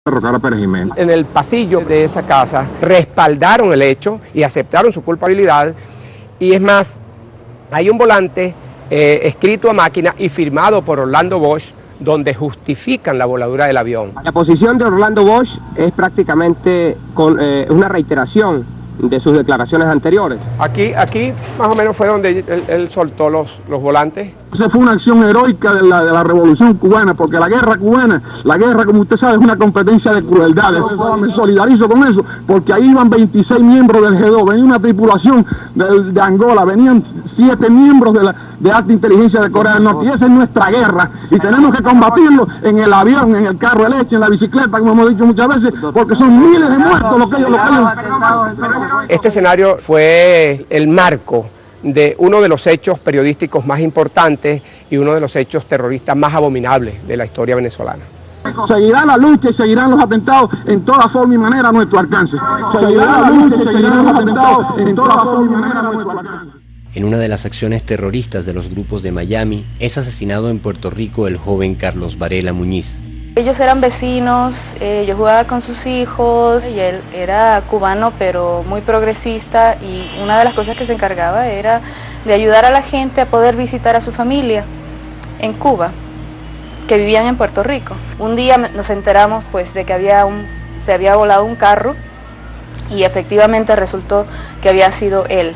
Rocara Pérez Jiménez. En el pasillo de esa casa respaldaron el hecho y aceptaron su culpabilidad, y es más, hay un volante escrito a máquina y firmado por Orlando Bosch donde justifican la voladura del avión. La posición de Orlando Bosch es prácticamente una reiteración de sus declaraciones anteriores. Aquí más o menos fue donde él soltó los volantes. Esa fue una acción heroica de la revolución cubana, porque la guerra cubana, la guerra, como usted sabe, es una competencia de crueldades. Me solidarizo con eso, porque ahí iban 26 miembros del G2, venía una tripulación de Angola, venían 7 miembros de alta inteligencia de Corea del Norte, y esa es nuestra guerra, y tenemos que combatirlo en el avión, en el carro de leche, en la bicicleta, como hemos dicho muchas veces, porque son miles de muertos lo que ellos. Este escenario fue el marco de uno de los hechos periodísticos más importantes y uno de los hechos terroristas más abominables de la historia venezolana. Seguirá la lucha y seguirán los atentados en toda forma y manera a nuestro alcance. Seguirá la lucha y seguirán los atentados en toda forma y manera a nuestro alcance. En una de las acciones terroristas de los grupos de Miami, es asesinado en Puerto Rico el joven Carlos Varela Muñiz. Ellos eran vecinos, yo jugaba con sus hijos y él era cubano pero muy progresista, y una de las cosas que se encargaba era de ayudar a la gente a poder visitar a su familia en Cuba, que vivían en Puerto Rico. Un día nos enteramos pues de que se había volado un carro y efectivamente resultó que había sido él.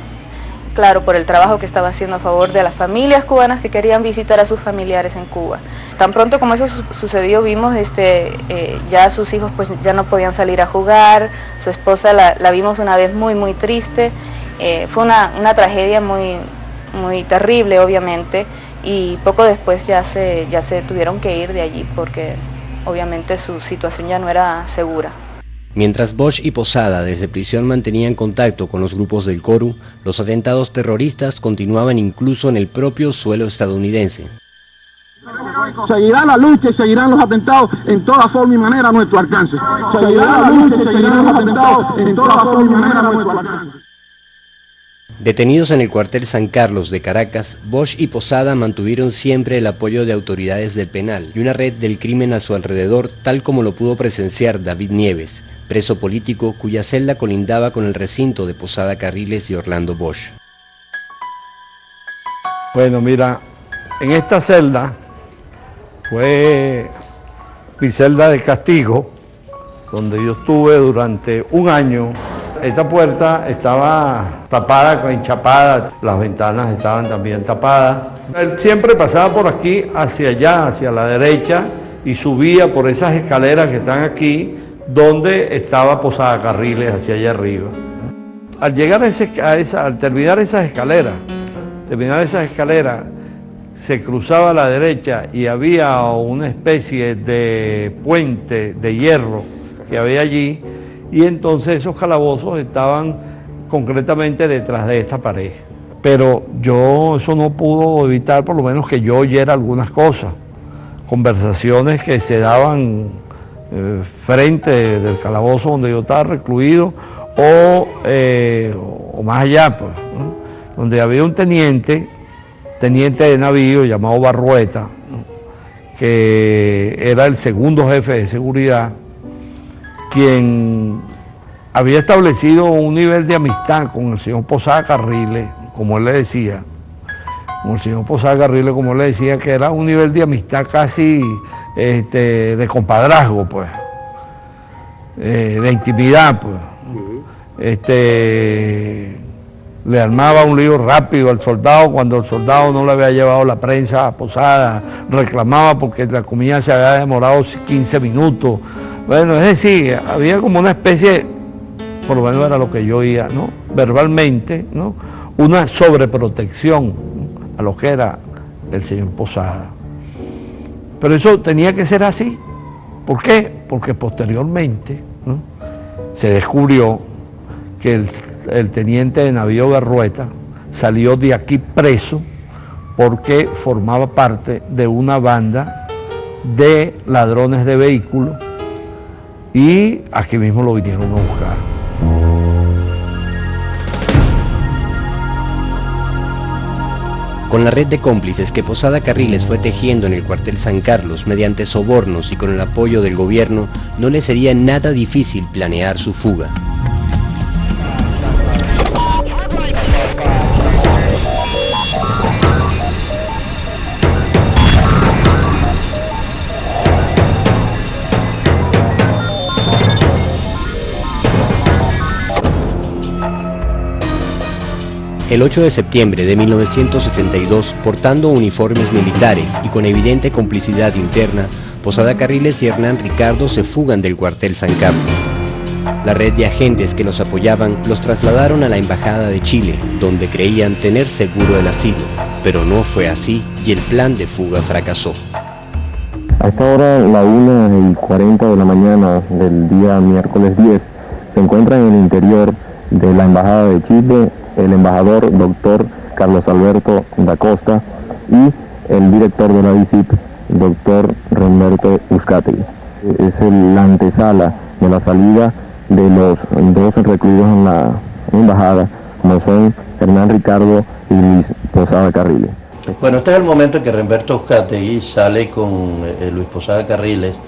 Claro, por el trabajo que estaba haciendo a favor de las familias cubanas que querían visitar a sus familiares en Cuba. Tan pronto como eso sucedió, vimos ya sus hijos pues ya no podían salir a jugar, su esposa la vimos una vez muy triste. Fue una tragedia muy terrible, obviamente, y poco después ya se tuvieron que ir de allí porque obviamente su situación ya no era segura. Mientras Bosch y Posada desde prisión mantenían contacto con los grupos del CORU, los atentados terroristas continuaban incluso en el propio suelo estadounidense. Seguirá la lucha y seguirán los atentados en toda forma y manera a nuestro alcance. Seguirá la lucha y seguirán los atentados en toda forma y manera a nuestro alcance. Detenidos en el cuartel San Carlos de Caracas, Bosch y Posada mantuvieron siempre el apoyo de autoridades del penal y una red del crimen a su alrededor, tal como lo pudo presenciar David Nieves, preso político cuya celda colindaba con el recinto de Posada Carriles y Orlando Bosch. Bueno, mira, en esta celda fue mi celda de castigo, donde yo estuve durante un año. Esta puerta estaba tapada, enchapada, las ventanas estaban también tapadas. Él siempre pasaba por aquí, hacia allá, hacia la derecha, y subía por esas escaleras que están aquí, donde estaba Posada Carriles, hacia allá arriba. Al llegar al terminar esas escaleras, se cruzaba a la derecha y había una especie de puente de hierro que había allí, y entonces esos calabozos estaban concretamente detrás de esta pared. Pero eso no pudo evitar, por lo menos, que yo oyera algunas cosas, conversaciones que se daban frente del calabozo donde yo estaba recluido, o más allá, pues, ¿no? Donde había un teniente de navío llamado Barrueta, ¿no? Que era el segundo jefe de seguridad, quien había establecido un nivel de amistad con el señor Posada Carriles, como él le decía, que era un nivel de amistad casi de compadrazgo, pues, de intimidad, pues. Le armaba un lío rápido al soldado cuando el soldado no le había llevado la prensa a Posada, reclamaba porque la comida se había demorado 15 minutos. Bueno, es decir, había como una especie, por lo menos era lo que yo oía, ¿no? Verbalmente, ¿no? Una sobreprotección, ¿no?, a lo que era el señor Posada. Pero eso tenía que ser así. ¿Por qué? Porque posteriormente, ¿no?, se descubrió que el teniente de navío Barrueta salió de aquí preso porque formaba parte de una banda de ladrones de vehículos, y aquí mismo lo vinieron a buscar. Con la red de cómplices que Posada Carriles fue tejiendo en el cuartel San Carlos mediante sobornos y con el apoyo del gobierno, no le sería nada difícil planear su fuga. El 8 de septiembre de 1982, portando uniformes militares y con evidente complicidad interna, Posada Carriles y Hernán Ricardo se fugan del cuartel San Carlos. La red de agentes que los apoyaban los trasladaron a la Embajada de Chile, donde creían tener seguro el asilo, pero no fue así y el plan de fuga fracasó. A esta hora, la 1:40 de la mañana del día miércoles 10, se encuentra en el interior de la Embajada de Chile el embajador doctor Carlos Alberto da Costa y el director de la DICIP, doctor Roberto Uzcategui. Es la antesala de la salida de los dos recluidos en la embajada, como son Hernán Ricardo y Luis Posada Carriles. Bueno, este es el momento en que Roberto Uzcategui sale con Luis Posada Carriles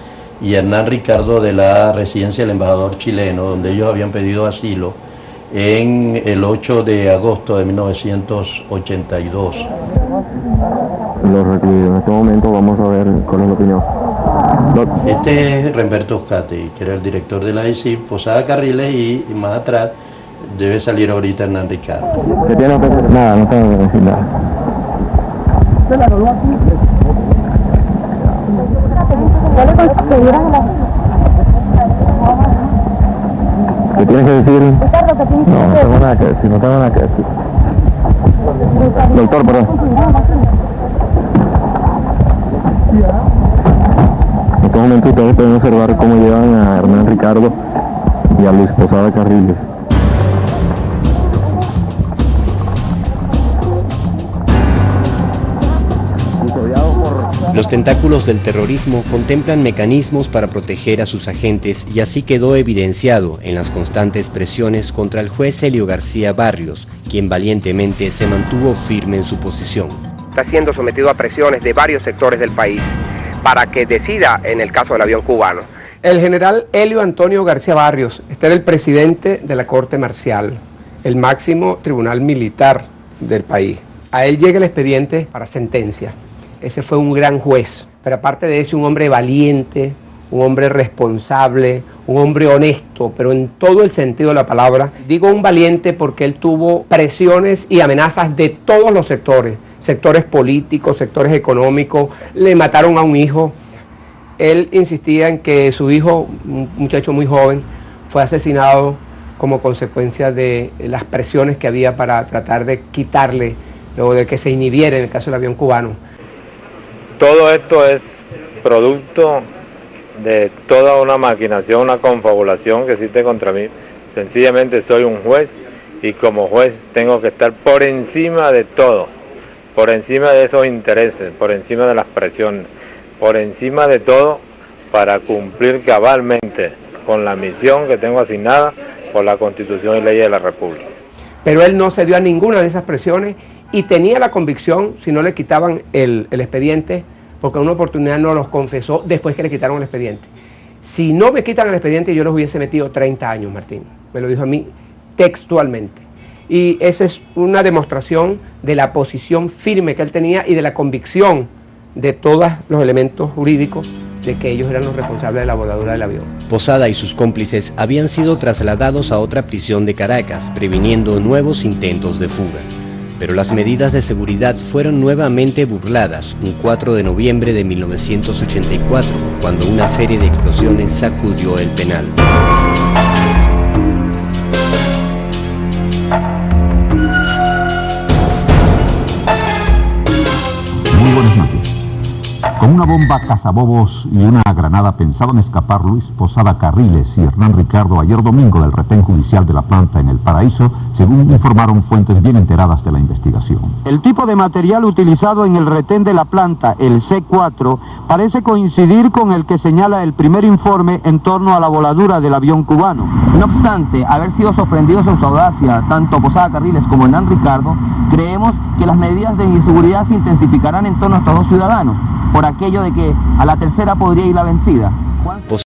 y Hernán Ricardo de la residencia del embajador chileno, donde ellos habían pedido asilo en el 8 de agosto de 1982. Los recluidos, en este momento vamos a ver cuál es la opinión. Este es Roberto Uzcategui, que era el director de la DICIP, Posada Carriles, y más atrás debe salir ahorita Hernán Ricardo. ¿Qué tiene que decir? Nada, no tengo que decir nada. ¿Qué tienes que decir? No, no tengo nada que decir, no tengo nada que decir. Doctor, perdón. En este momento ustedes pueden observar cómo llevan a Hernán Ricardo y a Luis Posada Carriles. Los tentáculos del terrorismo contemplan mecanismos para proteger a sus agentes y así quedó evidenciado en las constantes presiones contra el juez Helio García Barrios, quien valientemente se mantuvo firme en su posición. Está siendo sometido a presiones de varios sectores del país para que decida en el caso del avión cubano. El general Helio Antonio García Barrios, este era el presidente de la Corte Marcial, el máximo tribunal militar del país. A él llega el expediente para sentencia. Ese fue un gran juez, pero aparte de eso, un hombre valiente, un hombre responsable, un hombre honesto, pero en todo el sentido de la palabra. Digo un valiente porque él tuvo presiones y amenazas de todos los sectores, sectores políticos, sectores económicos. Le mataron a un hijo. Él insistía en que su hijo, un muchacho muy joven, fue asesinado como consecuencia de las presiones que había para tratar de quitarle, luego de que se inhibiera en el caso del avión cubano. Todo esto es producto de toda una maquinación, una confabulación que existe contra mí. Sencillamente soy un juez y como juez tengo que estar por encima de todo, por encima de esos intereses, por encima de las presiones, por encima de todo para cumplir cabalmente con la misión que tengo asignada por la Constitución y leyes de la República. Pero él no cedió a ninguna de esas presiones y tenía la convicción, si no le quitaban el expediente, porque en una oportunidad no los confesó después que le quitaron el expediente. Si no me quitan el expediente, yo los hubiese metido 30 años, Martín. Me lo dijo a mí textualmente. Y esa es una demostración de la posición firme que él tenía y de la convicción de todos los elementos jurídicos de que ellos eran los responsables de la voladura del avión. Posada y sus cómplices habían sido trasladados a otra prisión de Caracas, previniendo nuevos intentos de fuga. Pero las medidas de seguridad fueron nuevamente burladas un 4 de noviembre de 1984, cuando una serie de explosiones sacudió el penal. Muy buenas noches. Con una bomba cazabobos y una granada pensaban escapar Luis Posada Carriles y Hernán Ricardo ayer domingo del retén judicial de La Planta en El Paraíso, según informaron fuentes bien enteradas de la investigación. El tipo de material utilizado en el retén de La Planta, el C4, parece coincidir con el que señala el primer informe en torno a la voladura del avión cubano. No obstante haber sido sorprendidos en su audacia, tanto Posada Carriles como Hernán Ricardo, creemos que las medidas de inseguridad se intensificarán en torno a estos dos ciudadanos, por aquello de que a la tercera podría ir la vencida.